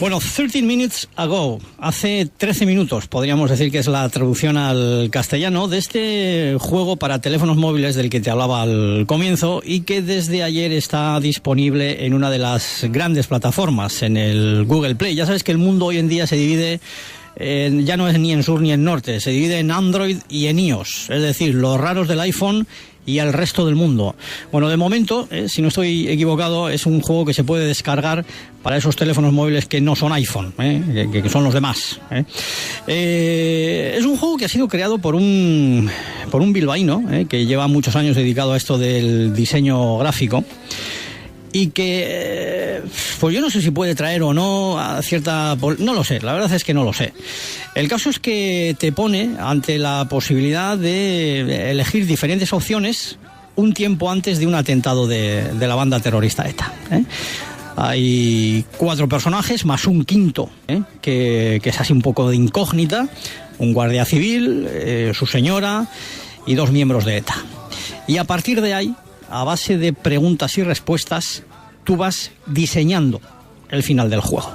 Bueno, 13 minutes ago, hace 13 minutos, podríamos decir que es la traducción al castellano de este juego para teléfonos móviles del que te hablaba al comienzo y que desde ayer está disponible en una de las grandes plataformas, en el Google Play. Ya sabes que el mundo hoy en día se divide, ya no es ni en sur ni en norte, se divide en Android y en iOS, es decir, los raros del iPhone y al resto del mundo. Bueno, de momento, si no estoy equivocado, es un juego que se puede descargar para esos teléfonos móviles que no son iPhone, que son los demás. Es un juego que ha sido creado por un bilbaíno, que lleva muchos años dedicado a esto del diseño gráfico, y que, pues yo no sé si puede traer o no a cierta... No lo sé, la verdad es que no lo sé. El caso es que te pone ante la posibilidad de elegir diferentes opciones un tiempo antes de un atentado de la banda terrorista ETA. Hay 4 personajes más un quinto, que es así un poco de incógnita, un guardia civil, su señora y 2 miembros de ETA. Y a partir de ahí, a base de preguntas y respuestas, tú vas diseñando el final del juego.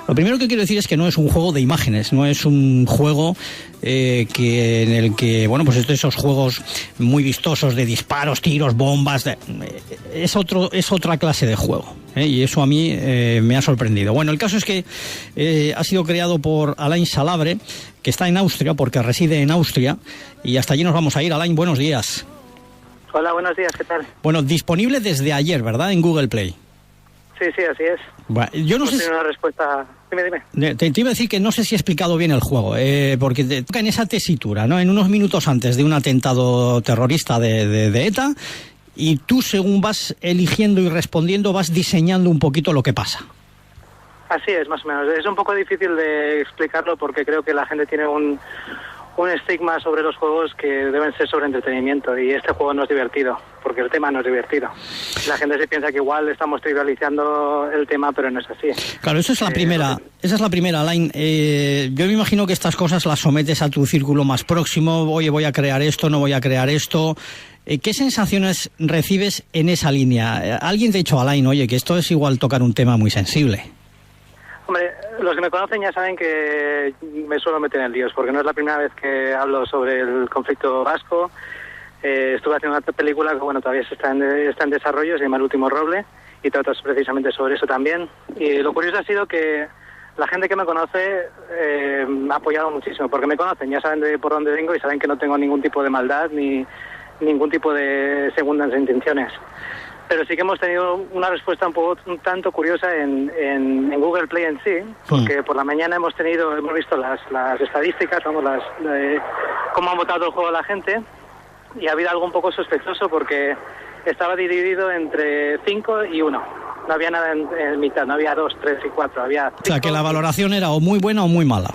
Lo primero que quiero decir es que no es un juego de imágenes, no es un juego en el que, bueno, pues esos juegos muy vistosos de disparos, tiros, bombas, es otra clase de juego, y eso a mí me ha sorprendido. Bueno, el caso es que ha sido creado por Alain Salabre, que está en Austria, porque reside en Austria, y hasta allí nos vamos a ir. Alain, buenos días. Hola, buenos días, ¿qué tal? Bueno, disponible desde ayer, ¿verdad? En Google Play. Sí, así es. Bueno, yo no sé si... una respuesta... Dime. Te iba a decir que no sé si he explicado bien el juego, porque te toca en esa tesitura, ¿no? En unos minutos antes de un atentado terrorista de ETA, y tú, según vas eligiendo y respondiendo, vas diseñando un poquito lo que pasa. Así es, más o menos. Es un poco difícil de explicarlo porque creo que la gente tiene un estigma sobre los juegos que deben ser sobre entretenimiento, y este juego no es divertido, porque el tema no es divertido. La gente se piensa que igual estamos trivializando el tema, pero no es así. Claro, esa es la primera, Alain. Yo me imagino que estas cosas las sometes a tu círculo más próximo. Oye, voy a crear esto, no voy a crear esto. ¿Qué sensaciones recibes en esa línea? Alguien te ha dicho, Alain, oye, que esto es igual tocar un tema muy sensible. Hombre, los que me conocen ya saben que me suelo meter en líos, porque no es la primera vez que hablo sobre el conflicto vasco. Estuve haciendo una película que, bueno, todavía está en desarrollo, se llama El último roble, y trata precisamente sobre eso también. Y lo curioso ha sido que la gente que me conoce me ha apoyado muchísimo, porque me conocen, ya saben por dónde vengo y saben que no tengo ningún tipo de maldad ni ningún tipo de segundas intenciones. Pero sí que hemos tenido una respuesta un tanto curiosa en Google Play en sí, porque por la mañana hemos visto las estadísticas, cómo ha votado el juego la gente, y ha habido algo un poco sospechoso porque estaba dividido entre 5 y 1. No había nada en mitad, no había 2, 3 y 4, había 5. O sea, que la valoración era o muy buena o muy mala.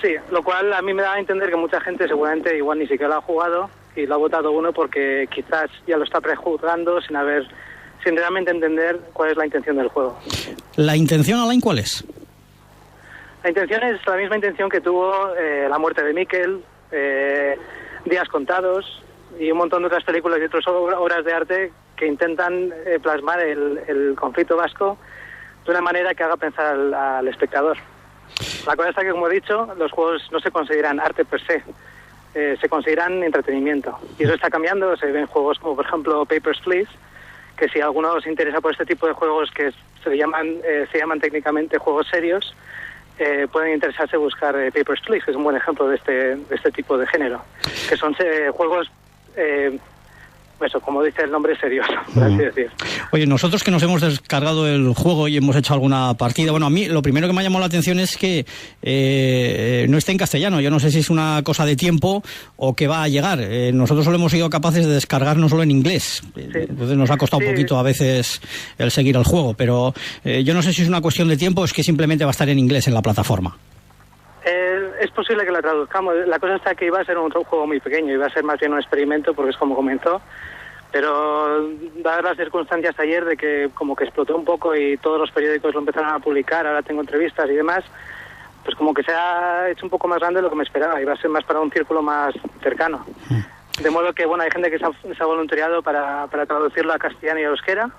Sí, lo cual a mí me da a entender que mucha gente seguramente igual ni siquiera lo ha jugado y lo ha votado uno porque quizás ya lo está prejuzgando sin realmente entender cuál es la intención del juego. ¿La intención, Alain, cuál es? La intención es la misma intención que tuvo La muerte de Miquel, Días contados y un montón de otras películas y otras obras de arte que intentan plasmar el conflicto vasco de una manera que haga pensar al espectador. La cosa está que, como he dicho, los juegos no se consideran arte per se, se consideran entretenimiento. Y eso está cambiando. Se ven juegos como, por ejemplo, Papers, Please, que si alguno os interesa por este tipo de juegos que se llaman técnicamente juegos serios, pueden interesarse buscar Papers, Please, que es un buen ejemplo de este tipo de género, que son juegos... eso, como dice el nombre, serio, por así decir. Oye, nosotros que nos hemos descargado el juego y hemos hecho alguna partida, bueno, a mí lo primero que me ha llamado la atención es que no está en castellano. Yo no sé si es una cosa de tiempo o que va a llegar. Nosotros solo hemos sido capaces de descargárnoslo en inglés. Sí. Entonces nos ha costado un poquito a veces el seguir el juego, pero yo no sé si es una cuestión de tiempo o es que simplemente va a estar en inglés en la plataforma. Es posible que la traduzcamos. La cosa está que iba a ser un juego muy pequeño, iba a ser más bien un experimento porque es como comenzó, pero dadas las circunstancias ayer de que como que explotó un poco y todos los periódicos lo empezaron a publicar, ahora tengo entrevistas y demás, pues como que se ha hecho un poco más grande de lo que me esperaba, iba a ser más para un círculo más cercano. De modo que, bueno, hay gente que se ha voluntariado para traducirlo a castellano y a euskera,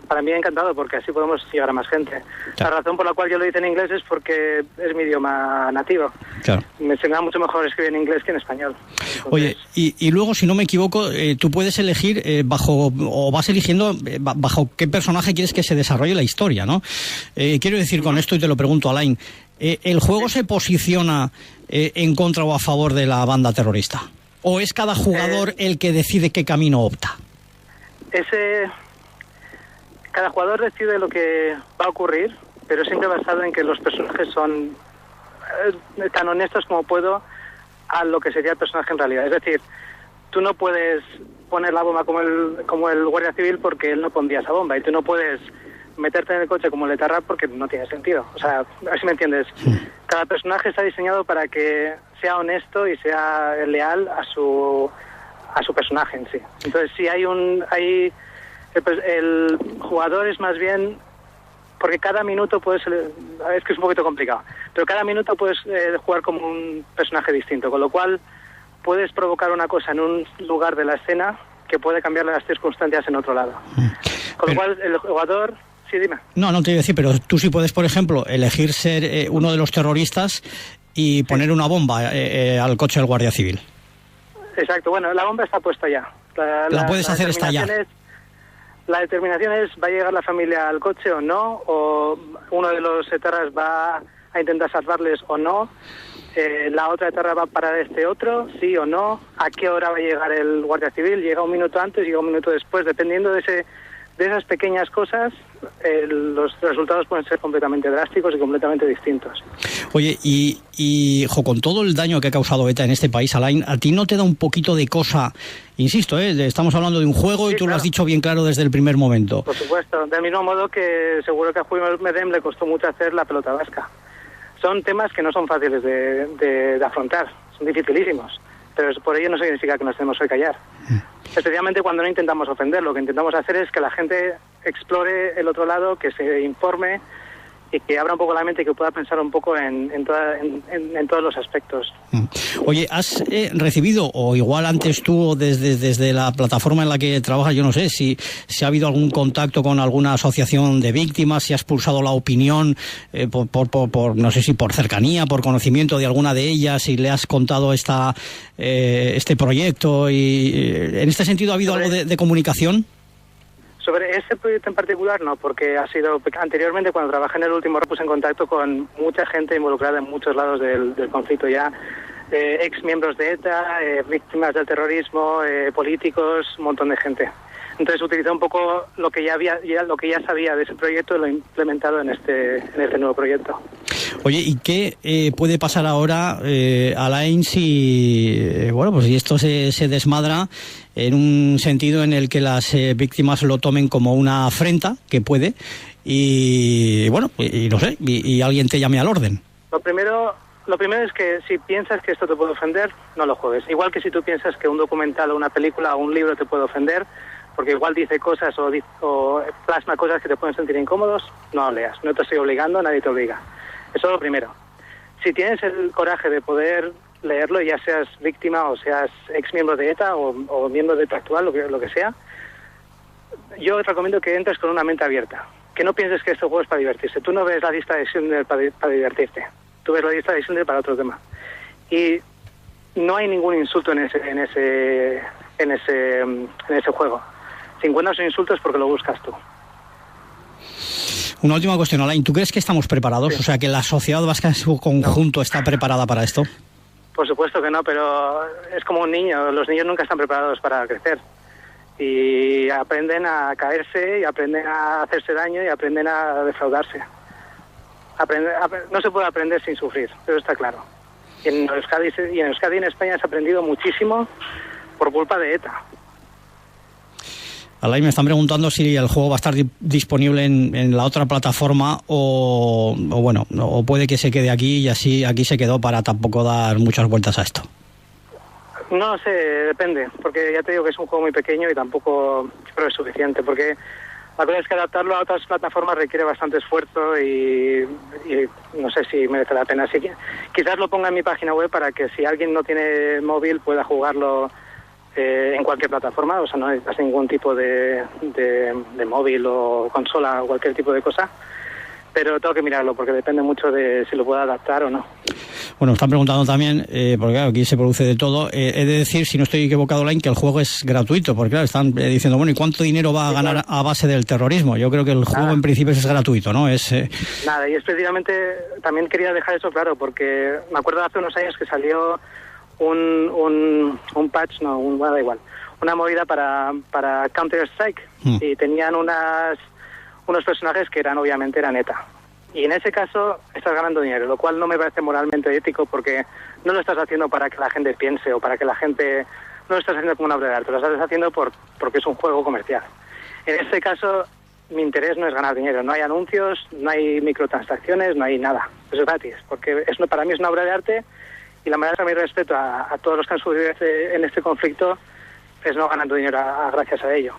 para mí encantado, porque así podemos llegar a más gente. Claro. La razón por la cual yo lo hice en inglés es porque es mi idioma nativo. Claro. Me da mucho mejor escribir en inglés que en español. Entonces... Oye, y luego, si no me equivoco, tú puedes elegir vas eligiendo bajo qué personaje quieres que se desarrolle la historia, ¿no? Quiero decir con esto, y te lo pregunto, Alain, ¿el juego se posiciona en contra o a favor de la banda terrorista? ¿O es cada jugador el que decide qué camino opta? Cada jugador decide lo que va a ocurrir, pero siempre basado en que los personajes son tan honestos como puedo a lo que sería el personaje en realidad. Es decir, tú no puedes poner la bomba como el guardia civil porque él no pondría esa bomba, y tú no puedes meterte en el coche como el etarra porque no tiene sentido. O sea, a ver si me entiendes. Sí. Cada personaje está diseñado para que sea honesto y sea leal a su personaje en sí. Entonces, si el jugador es más bien, porque cada minuto puedes, es que es un poquito complicado, pero cada minuto puedes jugar como un personaje distinto, con lo cual puedes provocar una cosa en un lugar de la escena que puede cambiar las circunstancias en otro lado. Con lo cual el jugador... Sí, dime. No te iba a decir, pero tú sí puedes, por ejemplo, elegir ser uno de los terroristas y poner una bomba al coche del guardia civil. Exacto, bueno, la bomba está puesta ya. La puedes hacer estallar. La determinación es, ¿va a llegar la familia al coche o no? ¿O uno de los etarras va a intentar salvarles o no? ¿La otra etarra va a parar otro? ¿Sí o no? ¿A qué hora va a llegar el guardia civil? ¿Llega un minuto antes? ¿Llega un minuto después? Dependiendo de esas pequeñas cosas, los resultados pueden ser completamente drásticos y completamente distintos. Oye, y con todo el daño que ha causado ETA en este país, Alain, ¿a ti no te da un poquito de cosa? Insisto, estamos hablando de un juego, sí, y tú lo has dicho bien claro desde el primer momento. Por supuesto, del mismo modo que seguro que a Julio Medem le costó mucho hacer la pelota vasca. Son temas que no son fáciles de afrontar, son dificilísimos, pero por ello no significa que nos tenemos que callar. Especialmente cuando no intentamos ofender, lo que intentamos hacer es que la gente explore el otro lado, que se informe y que abra un poco la mente y que pueda pensar un poco en todos los aspectos. Oye, ¿has recibido, o igual antes tú desde la plataforma en la que trabajas, yo no sé, si ha habido algún contacto con alguna asociación de víctimas, si has pulsado la opinión, por no sé si por cercanía, por conocimiento de alguna de ellas, si le has contado este proyecto, y en este sentido ha habido algo de comunicación? Sobre ese proyecto en particular no, porque anteriormente, cuando trabajé en el último, puse en contacto con mucha gente involucrada en muchos lados del conflicto ya, ex miembros de ETA, víctimas del terrorismo, políticos, un montón de gente. Entonces utilicé un poco lo que lo que ya sabía de ese proyecto y lo he implementado en este nuevo proyecto. Oye, ¿y qué puede pasar ahora, Alain, si esto se desmadra en un sentido en el que las víctimas lo tomen como una afrenta, que puede, y no sé, y alguien te llame al orden? Lo primero es que si piensas que esto te puede ofender, no lo juegues. Igual que si tú piensas que un documental o una película o un libro te puede ofender, porque igual dice cosas o plasma cosas que te pueden sentir incómodos, no lo leas. No te estoy obligando, nadie te obliga. Eso es lo primero. Si tienes el coraje de poder leerlo, ya seas víctima o seas ex miembro de ETA o miembro de ETA actual, lo que sea, yo recomiendo que entres con una mente abierta. Que no pienses que este juego es para divertirse. Tú no ves la lista de Schindler para divertirte. Tú ves la lista de Schindler para otro tema. Y no hay ningún insulto en ese juego. Si encuentras un insulto es porque lo buscas tú. Una última cuestión, Alain. ¿Tú crees que estamos preparados? Sí. O sea, que la sociedad vasca en su conjunto está preparada para esto. Por supuesto que no, pero es como un niño. Los niños nunca están preparados para crecer. Y aprenden a caerse, y aprenden a hacerse daño, y aprenden a defraudarse. No se puede aprender sin sufrir, eso está claro. Y en Euskadi y en España se ha aprendido muchísimo por culpa de ETA. Alain, me están preguntando si el juego va a estar disponible en la otra plataforma o puede que se quede aquí y así aquí se quedó para tampoco dar muchas vueltas a esto. No sé, depende, porque ya te digo que es un juego muy pequeño y tampoco creo que es suficiente, porque la cosa es que adaptarlo a otras plataformas requiere bastante esfuerzo y no sé si merece la pena. Así que quizás lo ponga en mi página web para que si alguien no tiene móvil pueda jugarlo en cualquier plataforma, o sea, no necesitas ningún tipo de móvil o consola o cualquier tipo de cosa, pero tengo que mirarlo porque depende mucho de si lo puedo adaptar o no. Bueno, están preguntando también, porque claro, aquí se produce de todo, he de decir, si no estoy equivocado, Line, que el juego es gratuito, porque claro, están diciendo, bueno, ¿y cuánto dinero va a ganar a base del terrorismo? Yo creo que el juego en principio es gratuito, ¿no? Nada, y específicamente también quería dejar eso claro, porque me acuerdo de hace unos años que salió un patch, bueno, da igual, una movida para Counter-Strike, y tenían unos personajes que eran ETA. Y en ese caso estás ganando dinero, lo cual no me parece moralmente ético, porque no lo estás haciendo para que la gente piense o para que la gente... No lo estás haciendo como una obra de arte, lo estás haciendo porque es un juego comercial. En este caso, mi interés no es ganar dinero, no hay anuncios, no hay microtransacciones, no hay nada. Eso es gratis, porque para mí es una obra de arte, y la manera de mi respeto a todos los que han sufrido en este conflicto es no ganando dinero gracias a ello.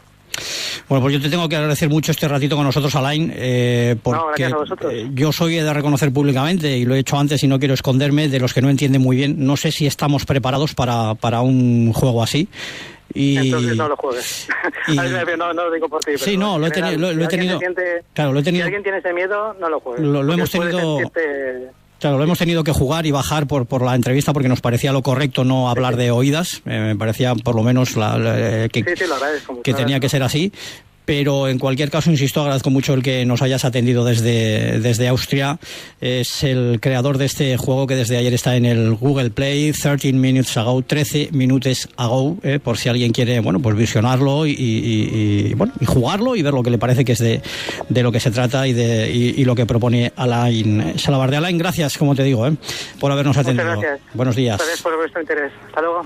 Bueno, pues yo te tengo que agradecer mucho este ratito con nosotros, Alain, porque gracias a vosotros. Yo soy de reconocer públicamente, y lo he hecho antes y no quiero esconderme, de los que no entienden muy bien. No sé si estamos preparados para un juego así. Entonces no lo juegues. No lo digo por ti. Pero sí, no, lo he tenido. Claro, lo he tenido. Si alguien tiene ese miedo, no lo juegues. Lo hemos tenido. Claro, lo hemos tenido que jugar y bajar por la entrevista, porque nos parecía lo correcto no hablar de oídas. Me parecía por lo menos que tenía que ser así. Pero en cualquier caso, insisto, agradezco mucho el que nos hayas atendido desde Austria. Es el creador de este juego que desde ayer está en el Google Play, 13 minutes ago, por si alguien quiere, bueno, pues visionarlo y jugarlo y ver lo que le parece que es de lo que se trata y lo que propone Alain Salabarde. Alain, gracias, como te digo, por habernos atendido. Muchas gracias. Buenos días. Gracias por vuestro interés. Hasta luego.